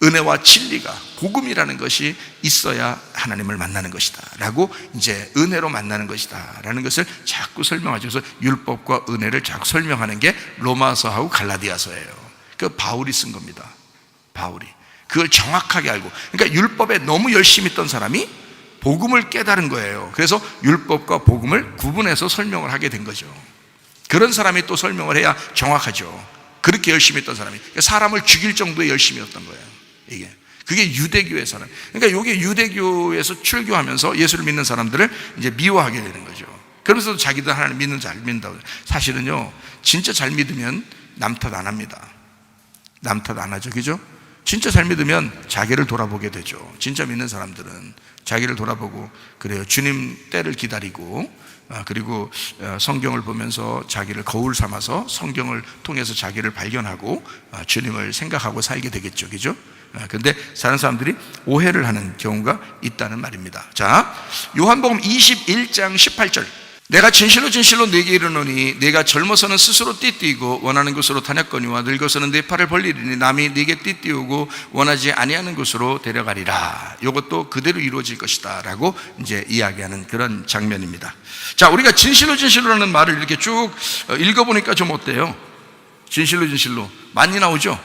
[SPEAKER 1] 은혜와 진리가, 복음이라는 것이 있어야 하나님을 만나는 것이다 라고, 이제 은혜로 만나는 것이다 라는 것을 자꾸 설명하죠. 그래서 율법과 은혜를 자꾸 설명하는 게 로마서하고 갈라디아서예요. 그 바울이 쓴 겁니다. 바울이 그걸 정확하게 알고, 그러니까 율법에 너무 열심히 있던 사람이 복음을 깨달은 거예요. 그래서 율법과 복음을 구분해서 설명을 하게 된 거죠. 그런 사람이 또 설명을 해야 정확하죠. 그렇게 열심히 했던 사람이, 사람을 죽일 정도의 열심이었던 거예요. 그게 유대교의 사람. 그러니까 이게 유대교에서 출교하면서 예수를 믿는 사람들을 이제 미워하게 되는 거죠. 그러면서도 자기도 하나님 믿는 잘 믿는다고. 사실은요, 진짜 잘 믿으면 남 탓 안 합니다. 남 탓 안 하죠, 그죠? 진짜 잘 믿으면 자기를 돌아보게 되죠. 진짜 믿는 사람들은 자기를 돌아보고 그래요. 주님 때를 기다리고, 그리고 성경을 보면서 자기를 거울 삼아서 성경을 통해서 자기를 발견하고 주님을 생각하고 살게 되겠죠, 그죠? 그런데 다른 사람들이 오해를 하는 경우가 있다는 말입니다. 자, 요한복음 21장 18절. 내가 진실로 진실로 네게 이르노니 네가 젊어서는 스스로 띠띠고 원하는 곳으로 다녔거니와 늙어서는 네 팔을 벌리리니 남이 네게 띠띠우고 원하지 아니하는 곳으로 데려가리라. 이것도 그대로 이루어질 것이다 라고 이제 이야기하는 그런 장면입니다. 자, 우리가 진실로 진실로라는 말을 이렇게 쭉 읽어보니까 좀 어때요? 진실로 진실로 많이 나오죠?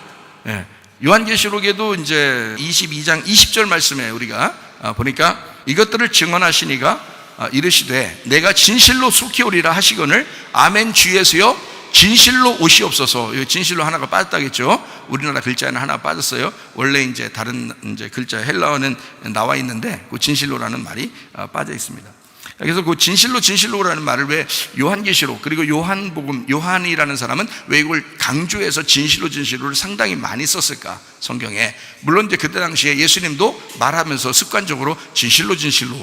[SPEAKER 1] 예. 요한계시록에도 이제 22장 20절 말씀에 우리가 보니까 이것들을 증언하시니가 이르시되 내가 진실로 속히 오리라 하시거늘 아멘 주에서요 진실로 오시옵소서. 진실로 하나가 빠졌다겠죠. 우리나라 글자에는 하나 빠졌어요. 원래 이제 다른 이제 글자 헬라어는 나와 있는데 그 진실로라는 말이 빠져 있습니다. 그래서 그 진실로라는 말을 왜 요한계시록 그리고 요한복음, 요한이라는 사람은 왜 이걸 강조해서 진실로를 상당히 많이 썼을까? 성경에. 물론 이제 그때 당시에 예수님도 말하면서 습관적으로 진실로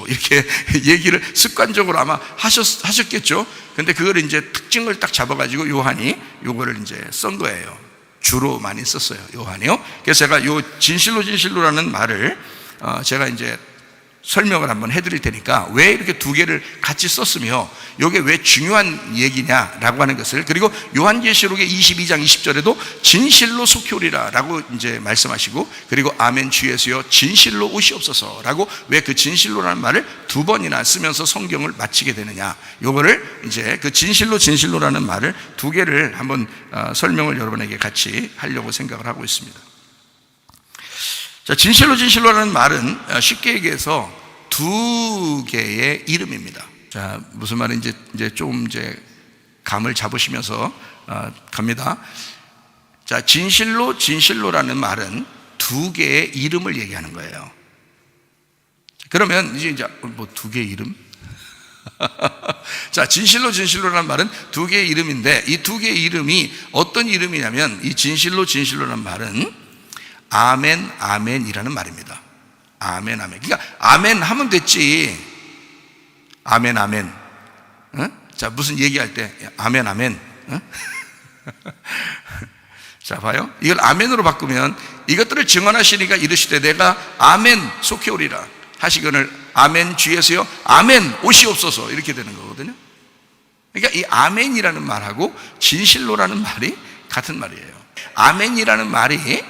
[SPEAKER 1] 이렇게 얘기를 습관적으로 아마 하셨겠죠. 근데 그걸 이제 특징을 딱 잡아가지고 요한이 요거를 이제 쓴 거예요. 주로 많이 썼어요, 요한이요. 그래서 제가 요 진실로라는 말을 제가 이제 설명을 한번 해드릴 테니까 왜 이렇게 두 개를 같이 썼으며 이게 왜 중요한 얘기냐라고 하는 것을, 그리고 요한계시록의 22장 20절에도 진실로 속히 오리라 라고 이제 말씀하시고, 그리고 아멘 주 예수여 진실로 오시옵소서 라고 왜 그 진실로라는 말을 두 번이나 쓰면서 성경을 마치게 되느냐, 요거를 이제 그 진실로라는 말을 두 개를 한번 설명을 여러분에게 같이 하려고 생각을 하고 있습니다. 자, 진실로라는 말은 쉽게 얘기해서 두 개의 이름입니다. 자, 무슨 말인지 이제 좀 이제 감을 잡으시면서 갑니다. 자, 진실로라는 말은 두 개의 이름을 얘기하는 거예요. 그러면 이제 뭐 두 개의 이름? 자, 진실로라는 말은 두 개의 이름인데 이 두 개의 이름이 어떤 이름이냐면 이 진실로라는 말은 아멘이라는 말입니다. 아멘. 그러니까 아멘 하면 됐지. 아멘. 응? 자, 무슨 얘기할 때 아멘. 어? 자, 봐요. 이걸 아멘으로 바꾸면 이것들을 증언하시니까 이르시되 내가 아멘 속히 오리라 하시거늘 아멘 주에서요 아멘 오시옵소서 이렇게 되는 거거든요. 그러니까 이 아멘이라는 말하고 진실로라는 말이 같은 말이에요. 아멘이라는 말이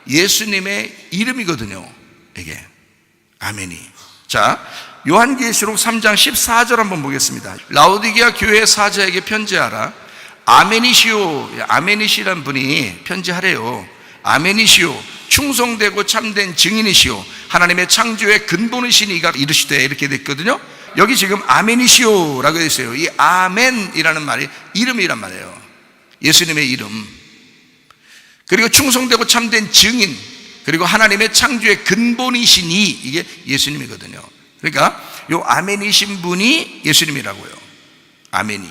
[SPEAKER 1] 예수님의 이름이거든요. 이게 아멘이. 자, 요한계시록 3장 14절 한번 보겠습니다. 라오디게아 교회 사자에게 편지하라. 아멘이시오. 아멘이시란 분이 편지하래요. 아멘이시오. 충성되고 참된 증인이시오. 하나님의 창조의 근본이신 이가 이르시되 이렇게 됐거든요. 여기 지금 아멘이시오라고 되어 있어요. 이 아멘이라는 말이 이름이란 말이에요. 예수님의 이름. 그리고 충성되고 참된 증인, 그리고 하나님의 창조의 근본이시니 이게 예수님이거든요. 그러니까 요 아멘이신 분이 예수님이라고요. 아멘이.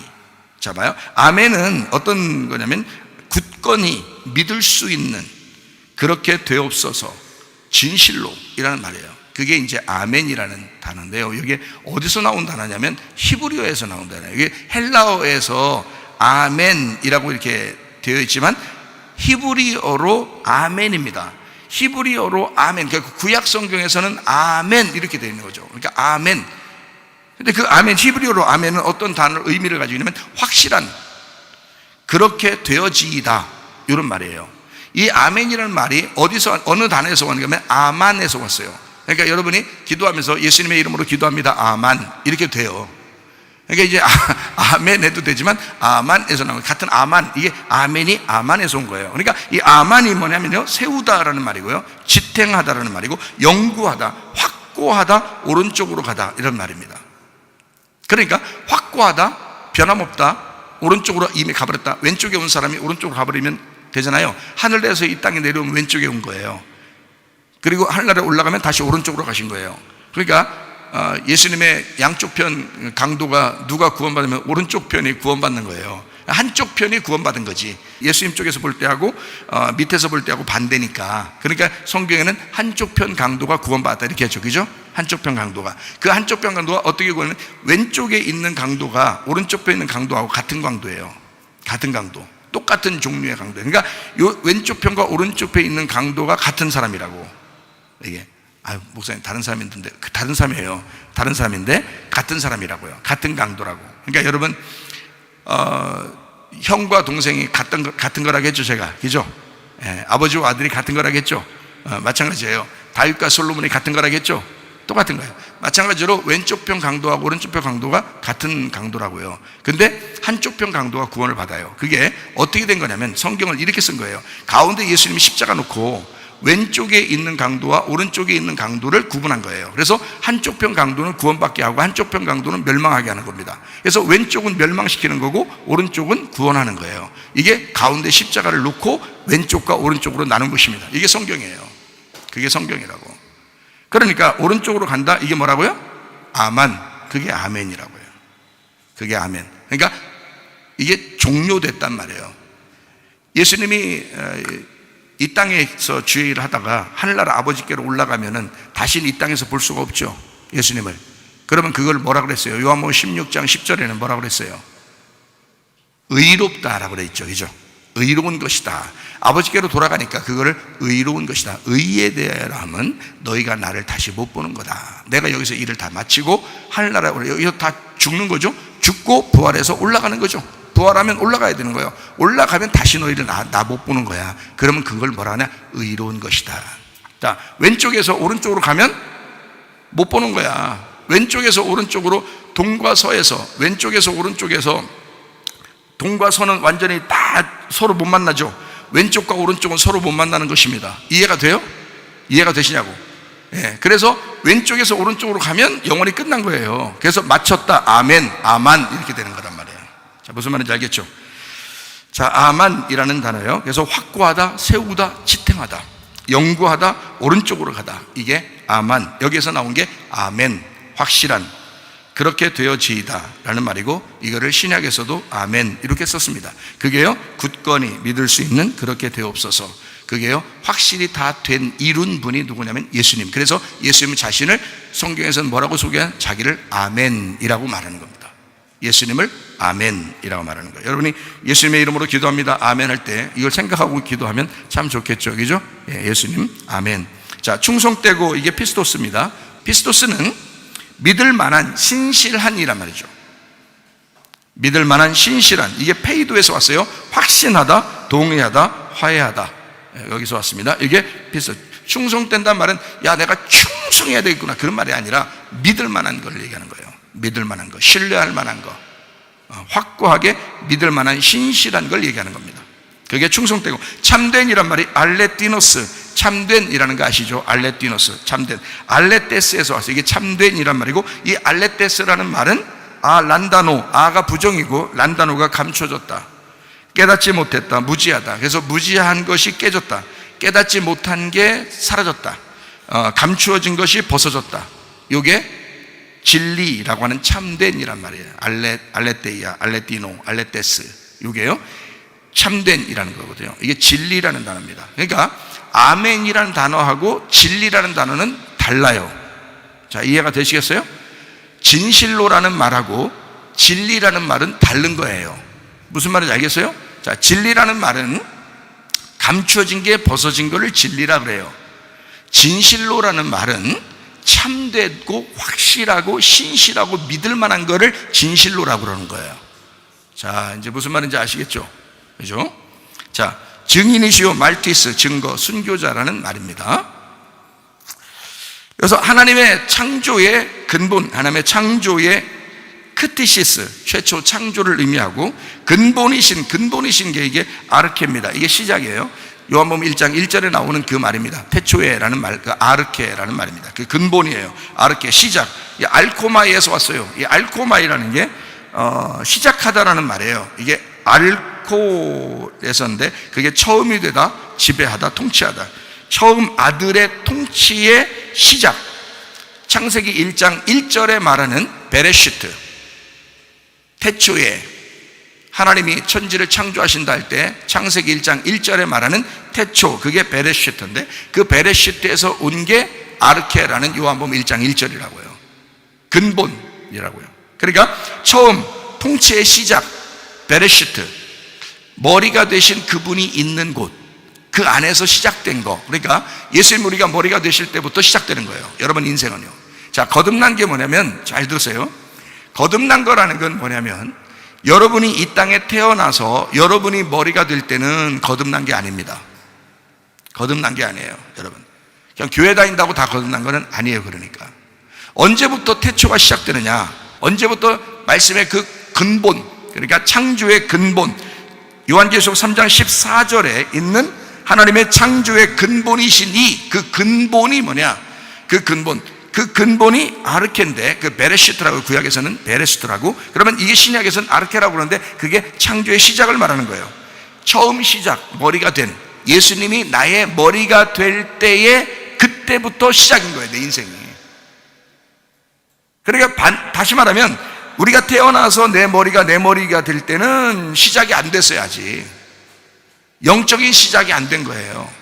[SPEAKER 1] 자, 봐요. 아멘은 어떤 거냐면 굳건히 믿을 수 있는, 그렇게 되옵소서, 진실로 이라는 말이에요. 그게 이제 아멘이라는 단어인데요. 이게 어디서 나온 단어냐면 히브리어에서 나온 단어예요. 이게 헬라어에서 아멘이라고 이렇게 되어 있지만 히브리어로 아멘입니다. 히브리어로 아멘. 그러니까 구약 성경에서는 아멘 이렇게 되어 있는 거죠. 그러니까 아멘. 근데 그 아멘, 히브리어로 아멘은 어떤 단어 의미를 가지고 있냐면 확실한, 그렇게 되어지이다 이런 말이에요. 이 아멘이라는 말이 어디서, 어느 단어에서 왔냐면 아만에서 왔어요. 그러니까 여러분이 기도하면서 예수님의 이름으로 기도합니다 아만 이렇게 돼요. 그러니까 이제 아멘 해도 되지만 아만에서 나온 같은 아만, 이게 아멘이 아만에서 온 거예요. 그러니까 이 아만이 뭐냐면요, 세우다라는 말이고요, 지탱하다라는 말이고, 영구하다, 확고하다, 오른쪽으로 가다 이런 말입니다. 그러니까 확고하다, 변함없다, 오른쪽으로 이미 가버렸다. 왼쪽에 온 사람이 오른쪽으로 가버리면 되잖아요. 하늘에서 이 땅에 내려오면 왼쪽에 온 거예요. 그리고 하늘나라에 올라가면 다시 오른쪽으로 가신 거예요. 그러니까 예수님의 양쪽 편 강도가 누가 구원받으면 오른쪽 편이 구원받는 거예요. 한쪽 편이 구원받은 거지. 예수님 쪽에서 볼 때하고 밑에서 볼 때하고 반대니까. 그러니까 성경에는 한쪽 편 강도가 구원받았다 이렇게 하죠. 그죠? 한쪽 편 강도가. 그 한쪽 편 강도가 어떻게 구원하면 왼쪽에 있는 강도가 오른쪽 편에 있는 강도하고 같은 강도예요. 같은 강도. 똑같은 종류의 강도. 그러니까 요 왼쪽 편과 오른쪽 편에 있는 강도가 같은 사람이라고. 이게 목사님 다른 사람인데, 다른 사람이에요. 다른 사람인데 같은 사람이라고요. 같은 강도라고. 그러니까 여러분 형과 동생이 같은 거라겠죠, 제가. 그죠? 예, 아버지와 아들이 같은 거라겠죠. 마찬가지예요. 다윗과 솔로몬이 같은 거라겠죠. 똑같은 거예요. 마찬가지로 왼쪽 편 강도하고 오른쪽 편 강도가 같은 강도라고요. 근데 한쪽 편 강도가 구원을 받아요. 그게 어떻게 된 거냐면 성경을 이렇게 쓴 거예요. 가운데 예수님이 십자가 놓고 왼쪽에 있는 강도와 오른쪽에 있는 강도를 구분한 거예요. 그래서 한쪽 편 강도는 구원받게 하고 한쪽 편 강도는 멸망하게 하는 겁니다. 그래서 왼쪽은 멸망시키는 거고 오른쪽은 구원하는 거예요. 이게 가운데 십자가를 놓고 왼쪽과 오른쪽으로 나눈 것입니다. 이게 성경이에요. 그게 성경이라고. 그러니까 오른쪽으로 간다, 이게 뭐라고요? 아만. 그게 아멘이라고요. 그게 아멘. 그러니까 이게 종료됐단 말이에요. 예수님이 이 땅에서 주의 일을 하다가 하늘나라 아버지께로 올라가면은 다시는 이 땅에서 볼 수가 없죠, 예수님을. 그러면 그걸 뭐라 그랬어요? 요한복음 16장 10절에는 뭐라 그랬어요? 의롭다라고 그랬죠. 그죠? 의로운 것이다. 아버지께로 돌아가니까 그거를 의로운 것이다. 의에 대함은 너희가 나를 다시 못 보는 거다. 내가 여기서 일을 다 마치고 하늘나라에 여기서 다 죽는 거죠. 죽고 부활해서 올라가는 거죠. 부활하면 올라가야 되는 거예요. 올라가면 다시 너희를 나 못 보는 거야. 그러면 그걸 뭐라 하냐? 의로운 것이다. 자, 왼쪽에서 오른쪽으로 가면 못 보는 거야. 왼쪽에서 오른쪽으로, 동과 서에서, 왼쪽에서 오른쪽에서, 동과 서는 완전히 다 서로 못 만나죠. 왼쪽과 오른쪽은 서로 못 만나는 것입니다. 이해가 돼요? 이해가 되시냐고. 예, 그래서 왼쪽에서 오른쪽으로 가면 영원히 끝난 거예요. 그래서 맞췄다, 아멘, 아만 이렇게 되는 거란 말이에요. 자, 무슨 말인지 알겠죠? 자, 아만이라는 단어예요. 그래서 확고하다, 세우다, 지탱하다, 영구하다, 오른쪽으로 가다. 이게 아만. 여기에서 나온 게 아멘, 확실한, 그렇게 되어지이다 라는 말이고, 이거를 신약에서도 아멘 이렇게 썼습니다. 그게요, 굳건히 믿을 수 있는, 그렇게 되옵소서. 그게요, 확실히 다 된, 이룬 분이 누구냐면 예수님. 그래서 예수님 자신을 성경에서는 뭐라고 소개한? 자기를 아멘이라고 말하는 겁니다. 예수님을 아멘이라고 말하는 거예요. 여러분이 예수님의 이름으로 기도합니다, 아멘 할 때 이걸 생각하고 기도하면 참 좋겠죠, 그죠? 예, 예수님 아멘. 자, 충성되고, 이게 피스토스입니다. 피스토스는 믿을 만한, 신실한이란 말이죠. 믿을 만한, 신실한. 이게 페이도에서 왔어요. 확신하다, 동의하다, 화해하다. 여기서 왔습니다. 이게 피스토스. 충성된다는 말은 야, 내가 충성해야 되겠구나, 그런 말이 아니라 믿을 만한 걸 얘기하는 거예요. 믿을 만한 거, 신뢰할 만한 거, 확고하게 믿을 만한 신실한 걸 얘기하는 겁니다. 그게 충성되고, 참된이란 말이 알레티노스, 참된이라는 거 아시죠? 알레티노스, 참된. 알레테스에서 왔어요. 이게 참된이란 말이고, 이 알레테스라는 말은 란다노, 아가 부정이고 란다노가 감춰졌다, 깨닫지 못했다, 무지하다. 그래서 무지한 것이 깨졌다, 깨닫지 못한 게 사라졌다, 감추어진 것이 벗어졌다. 이게 진리라고 하는 참된이란 말이에요. 알레테이아, 알레티노, 알레테스, 이게요 참된이라는 거거든요. 이게 진리라는 단어입니다. 그러니까 아멘이라는 단어하고 진리라는 단어는 달라요. 자, 이해가 되시겠어요? 진실로라는 말하고 진리라는 말은 다른 거예요. 무슨 말인지 알겠어요? 자, 진리라는 말은 감추어진 게 벗어진 거를 진리라 그래요. 진실로라는 말은 참되고 확실하고 신실하고 믿을 만한 거를 진실로라고 그러는 거예요. 자, 이제 무슨 말인지 아시겠죠? 그죠? 자, 증인이시오, 말티스, 증거, 순교자라는 말입니다. 그래서 하나님의 창조의 근본, 하나님의 창조의 크티시스, 최초 창조를 의미하고, 근본이신 게 이게 아르케입니다. 이게 시작이에요. 요한복음 1장 1절에 나오는 그 말입니다. 태초에라는 말, 그 아르케라는 말입니다. 그 근본이에요. 아르케, 시작. 이 알코마이에서 왔어요. 이 알코마이라는 게 시작하다라는 말이에요. 이게 알코에서인데 그게 처음이 되다, 지배하다, 통치하다. 처음 아들의 통치의 시작. 창세기 1장 1절에 말하는 베레시트, 태초에 하나님이 천지를 창조하신다 할 때 창세기 1장 1절에 말하는 태초, 그게 베레시트인데 그 베레시트에서 온 게 아르케라는 요한복음 1장 1절이라고요. 근본이라고요. 그러니까 처음, 통치의 시작, 베레시트, 머리가 되신 그분이 있는 곳, 그 안에서 시작된 거. 그러니까 예수님 우리가 머리가 되실 때부터 시작되는 거예요. 여러분 인생은요. 자, 거듭난 게 뭐냐면, 잘 들으세요. 거듭난 거라는 건 뭐냐면, 여러분이 이 땅에 태어나서 여러분이 머리가 될 때는 거듭난 게 아닙니다. 거듭난 게 아니에요, 여러분. 그냥 교회 다닌다고 다 거듭난 거는 아니에요. 그러니까 언제부터 태초가 시작되느냐, 언제부터 말씀의 그 근본, 그러니까 창조의 근본, 요한계시록 3장 14절에 있는 하나님의 창조의 근본이신 그 근본이 뭐냐, 그 근본이 아르케인데, 그 베레시트라고, 구약에서는 베레시트라고, 그러면 이게 신약에서는 아르케라고 그러는데 그게 창조의 시작을 말하는 거예요. 처음 시작, 머리가 된 예수님이 나의 머리가 될 때에 그때부터 시작인 거예요, 내 인생이. 그러니까 다시 말하면 우리가 태어나서 내 머리가 될 때는 시작이 안 됐어요. 아직 영적인 시작이 안 된 거예요.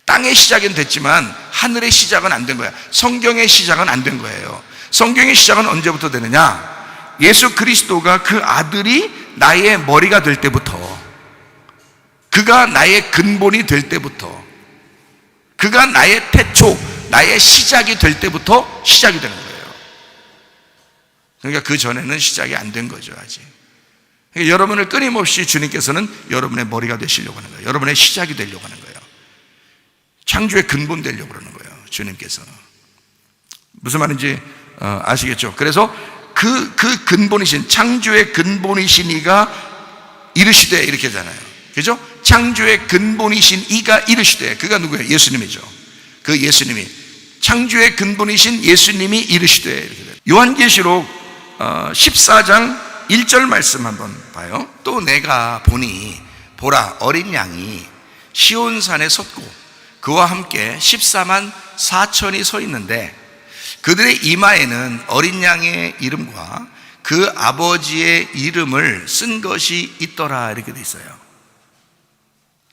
[SPEAKER 1] 땅의 시작은 됐지만 하늘의 시작은 안 된 거야. 성경의 시작은 안 된 거예요. 성경의 시작은 언제부터 되느냐, 예수 그리스도가 그 아들이 나의 머리가 될 때부터, 그가 나의 근본이 될 때부터, 그가 나의 태초, 나의 시작이 될 때부터 시작이 되는 거예요. 그러니까 그 전에는 시작이 안 된 거죠, 아직. 그러니까 여러분을 끊임없이 주님께서는 여러분의 머리가 되시려고 하는 거예요. 여러분의 시작이 되려고 하는 거예요. 창조의 근본 되려고 그러는 거예요, 주님께서. 무슨 말인지 아시겠죠? 그래서 그 근본이신, 창조의 근본이신 이가 이르시되, 이렇게 하잖아요. 그죠? 창조의 근본이신 이가 이르시되, 그가 누구예요? 예수님이죠. 그 예수님이, 창조의 근본이신 예수님이 이르시되, 이렇게 돼요. 요한계시록 14장 1절 말씀 한번 봐요. 또 내가 보니 보라, 어린 양이 시온산에 섰고 그와 함께 14만 4천이 서 있는데 그들의 이마에는 어린 양의 이름과 그 아버지의 이름을 쓴 것이 있더라, 이렇게 돼 있어요.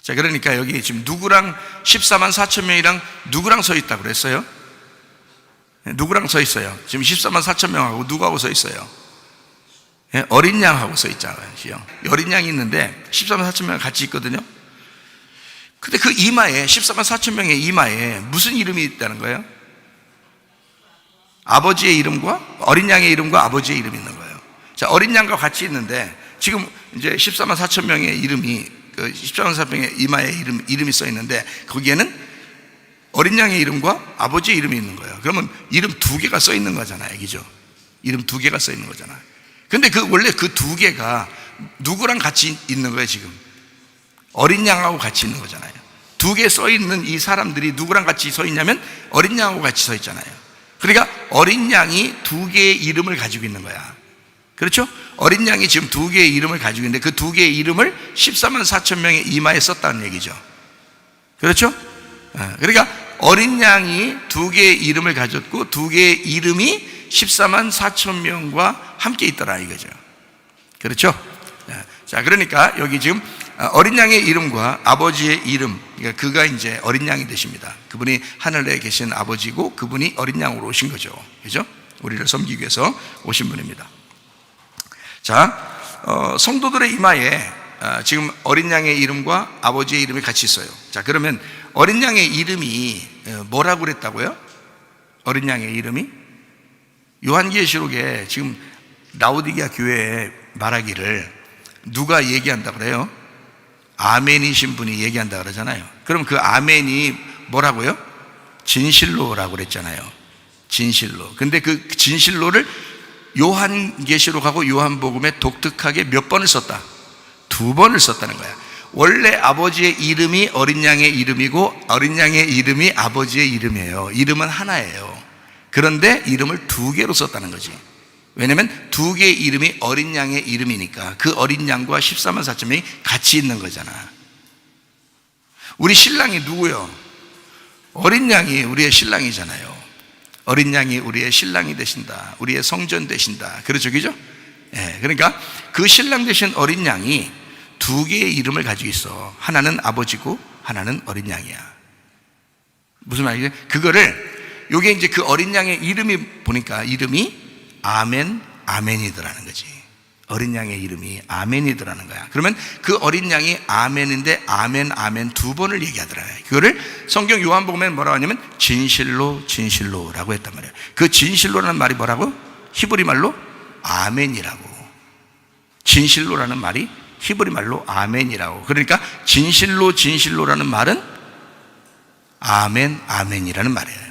[SPEAKER 1] 자, 그러니까 여기 지금 누구랑 14만 4천 명이랑 누구랑 서 있다고 그랬어요? 누구랑 서 있어요? 지금 14만 4천 명하고 누구하고 서 있어요? 예? 어린 양하고 써 있잖아요. 어린 양이 있는데 14만 4천 명 같이 있거든요. 근데 그 이마에 14만 4천 명의 이마에 무슨 이름이 있다는 거예요? 아버지의 이름과 어린 양의 이름과 아버지의 이름이 있는 거예요. 자, 어린 양과 같이 있는데 지금 이제 14만 4천 명의 이름이 14만 4천 명의 이마에 이름이 써 있는데 거기에는 어린 양의 이름과 아버지의 이름이 있는 거예요. 그러면 이름 두 개가 써 있는 거잖아요. 그죠? 이름 두 개가 써 있는 거잖아요. 근데 원래 그 두 개가 누구랑 같이 있는 거예요, 지금? 어린 양하고 같이 있는 거잖아요. 두 개 써 있는 이 사람들이 누구랑 같이 서 있냐면 어린 양하고 같이 서 있잖아요. 그러니까 어린 양이 두 개의 이름을 가지고 있는 거야. 그렇죠? 어린 양이 지금 두 개의 이름을 가지고 있는데 그 두 개의 이름을 14만 4천 명의 이마에 썼다는 얘기죠. 그렇죠? 그러니까 어린 양이 두 개의 이름을 가졌고 두 개의 이름이 14만 4천 명과 함께 있더라 이거죠. 그렇죠? 자, 그러니까 여기 지금 어린 양의 이름과 아버지의 이름, 그러니까 그가 이제 어린 양이 되십니다. 그분이 하늘에 계신 아버지고 그분이 어린 양으로 오신 거죠. 그죠? 우리를 섬기기 위해서 오신 분입니다. 자, 성도들의 이마에 지금 어린 양의 이름과 아버지의 이름이 같이 있어요. 자, 그러면 어린 양의 이름이 뭐라고 그랬다고요? 어린 양의 이름이? 요한계시록에 지금 라오디게아 교회에 말하기를 누가 얘기한다 그래요? 아멘이신 분이 얘기한다 그러잖아요. 그럼 그 아멘이 뭐라고요? 진실로라고 그랬잖아요. 진실로. 근데 그 진실로를 요한계시록하고 요한복음에 독특하게 몇 번을 썼다? 두 번을 썼다는 거야. 원래 아버지의 이름이 어린 양의 이름이고 어린 양의 이름이 아버지의 이름이에요. 이름은 하나예요. 그런데 이름을 두 개로 썼다는 거지. 왜냐면 두 개의 이름이 어린 양의 이름이니까 그 어린 양과 14만 4천 명이 같이 있는 거잖아. 우리 신랑이 누구요? 어린 양이 우리의 신랑이잖아요. 어린 양이 우리의 신랑이 되신다. 우리의 성전 되신다. 그렇죠, 그죠? 예, 그러니까 그 신랑 되신 어린 양이 두 개의 이름을 가지고 있어. 하나는 아버지고 하나는 어린 양이야. 무슨 말이지? 그거를 요게 이제 그 어린 양의 이름이 보니까 이름이 아멘, 아멘이더라는 거지. 어린 양의 이름이 아멘이더라는 거야. 그러면 그 어린 양이 아멘인데 아멘, 아멘 두 번을 얘기하더라. 그거를 성경 요한복음에 뭐라고 하냐면 진실로, 진실로라고 했단 말이야. 그 진실로라는 말이 뭐라고? 히브리 말로 아멘이라고. 진실로라는 말이 히브리 말로 아멘이라고. 그러니까 진실로, 진실로라는 말은 아멘, 아멘이라는 말이에요.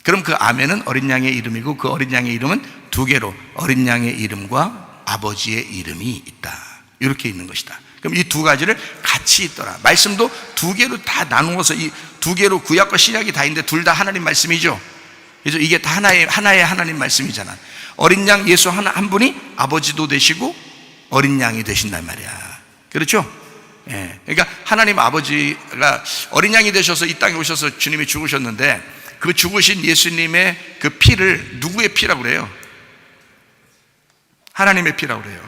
[SPEAKER 1] 그럼 그 아멘은 어린 양의 이름이고 그 어린 양의 이름은 두 개로 어린 양의 이름과 아버지의 이름이 있다. 이렇게 있는 것이다. 그럼 이 두 가지를 같이 있더라. 말씀도 두 개로 다 나누어서 이 두 개로 구약과 신약이 다 있는데 둘 다 하나님 말씀이죠. 그래서 이게 다 하나의 하나님 말씀이잖아. 어린 양 예수 한 분이 아버지도 되시고 어린 양이 되신단 말이야. 그렇죠? 예. 그러니까 하나님 아버지가 어린 양이 되셔서 이 땅에 오셔서 주님이 죽으셨는데 그 죽으신 예수님의 그 피를 누구의 피라고 그래요? 하나님의 피라고 그래요.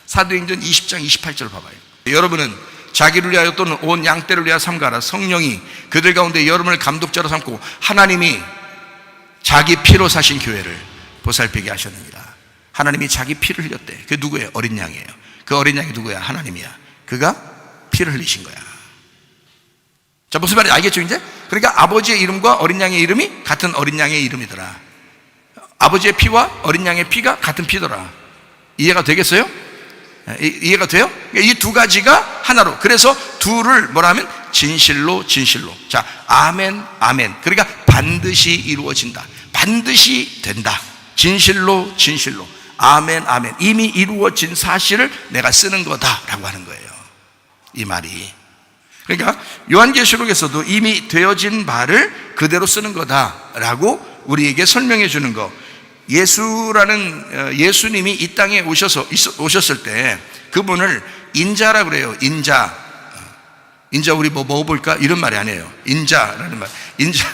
[SPEAKER 1] 사도행전 20장 28절 봐봐요. 여러분은 자기를 위하여 또는 온 양떼를 위하여 삼가라. 성령이 그들 가운데 여러분을 감독자로 삼고 하나님이 자기 피로 사신 교회를 보살피게 하셨느니라. 하나님이 자기 피를 흘렸대. 그게 누구예요? 어린 양이에요. 그 어린 양이 누구야? 하나님이야. 그가 피를 흘리신 거야. 자, 무슨 말인지 알겠죠 이제? 그러니까 아버지의 이름과 어린 양의 이름이 같은 어린 양의 이름이더라. 아버지의 피와 어린 양의 피가 같은 피더라. 이해가 되겠어요? 이해가 돼요? 이 두 가지가 하나로. 그래서 둘을 뭐라 하면 진실로, 진실로. 자, 아멘, 아멘. 그러니까 반드시 이루어진다. 반드시 된다. 진실로, 진실로. 아멘, 아멘. 이미 이루어진 사실을 내가 쓰는 거다라고 하는 거예요. 이 말이. 그러니까 요한계시록에서도 이미 되어진 바를 그대로 쓰는 거다라고 우리에게 설명해 주는 거. 예수님이 이 땅에 오셨을 때 그분을 인자라고 그래요. 인자 우리 뭐 먹어볼까? 이런 말이 아니에요. 인자라는 말. 인자.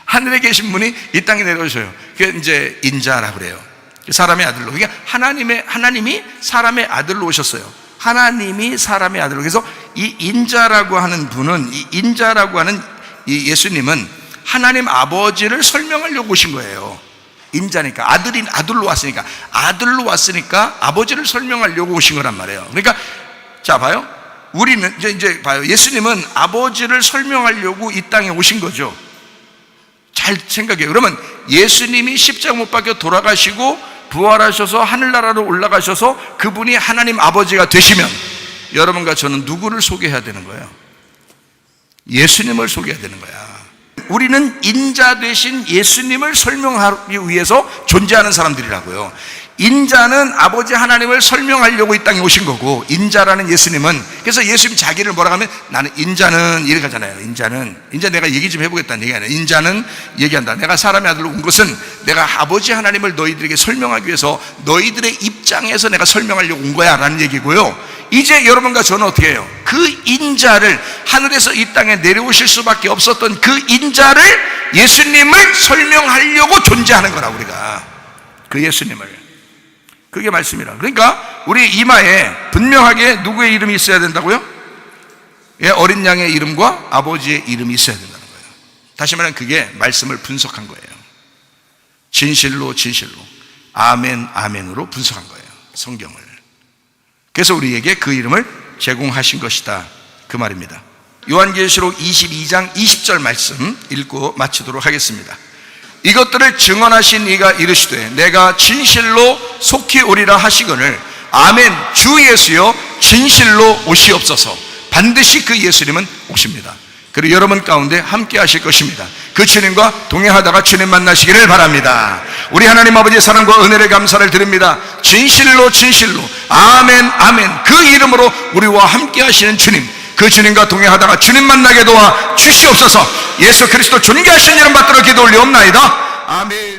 [SPEAKER 1] 하늘에 계신 분이 이 땅에 내려오셔요. 그게 이제 인자라고 그래요. 사람의 아들로. 그러니까 하나님이 사람의 아들로 오셨어요. 하나님이 사람의 아들로. 그래서 이 인자라고 하는 분은, 이 인자라고 하는 이 예수님은 하나님 아버지를 설명하려고 오신 거예요. 인자니까, 아들로 왔으니까 아버지를 설명하려고 오신 거란 말이에요. 그러니까 자 봐요, 우리는 이제 봐요, 예수님은 아버지를 설명하려고 이 땅에 오신 거죠. 잘 생각해요. 그러면 예수님이 십자가 못 박혀 돌아가시고 부활하셔서 하늘나라로 올라가셔서 그분이 하나님 아버지가 되시면 여러분과 저는 누구를 소개해야 되는 거예요? 예수님을 소개해야 되는 거야. 우리는 인자 되신 예수님을 설명하기 위해서 존재하는 사람들이라고요. 인자는 아버지 하나님을 설명하려고 이 땅에 오신 거고, 인자라는 예수님은, 그래서 예수님 자기를 뭐라고 하면 나는 인자는 이렇게 하잖아요. 인자 내가 얘기 좀 해보겠다는 얘기 아니에요. 인자는 얘기한다. 내가 사람의 아들로 온 것은 내가 아버지 하나님을 너희들에게 설명하기 위해서 너희들의 입장에서 내가 설명하려고 온 거야 라는 얘기고요. 이제 여러분과 저는 어떻게 해요? 그 인자를, 하늘에서 이 땅에 내려오실 수밖에 없었던 그 인자를, 예수님을 설명하려고 존재하는 거라, 우리가. 그 예수님을. 그게 말씀이라. 그러니까 우리 이마에 분명하게 누구의 이름이 있어야 된다고요? 예, 어린 양의 이름과 아버지의 이름이 있어야 된다는 거예요. 다시 말하면 그게 말씀을 분석한 거예요. 진실로 아멘 아멘으로 분석한 거예요, 성경을. 그래서 우리에게 그 이름을 제공하신 것이다, 그 말입니다. 요한계시록 22장 20절 말씀 읽고 마치도록 하겠습니다. 이것들을 증언하신 이가 이르시되 내가 진실로 속히 오리라 하시거늘 아멘, 주 예수여 진실로 오시옵소서. 반드시 그 예수님은 오십니다. 그리고 여러분 가운데 함께 하실 것입니다. 그 주님과 동행하다가 주님 만나시기를 바랍니다. 우리 하나님 아버지의 사랑과 은혜를 감사를 드립니다. 진실로 아멘 아멘, 그 이름으로 우리와 함께 하시는 주님, 그 주님과 동행하다가 주님 만나게 도와 주시옵소서. 예수 그리스도 존귀하신 이름 받들어 기도 올리옵나이다. 아멘.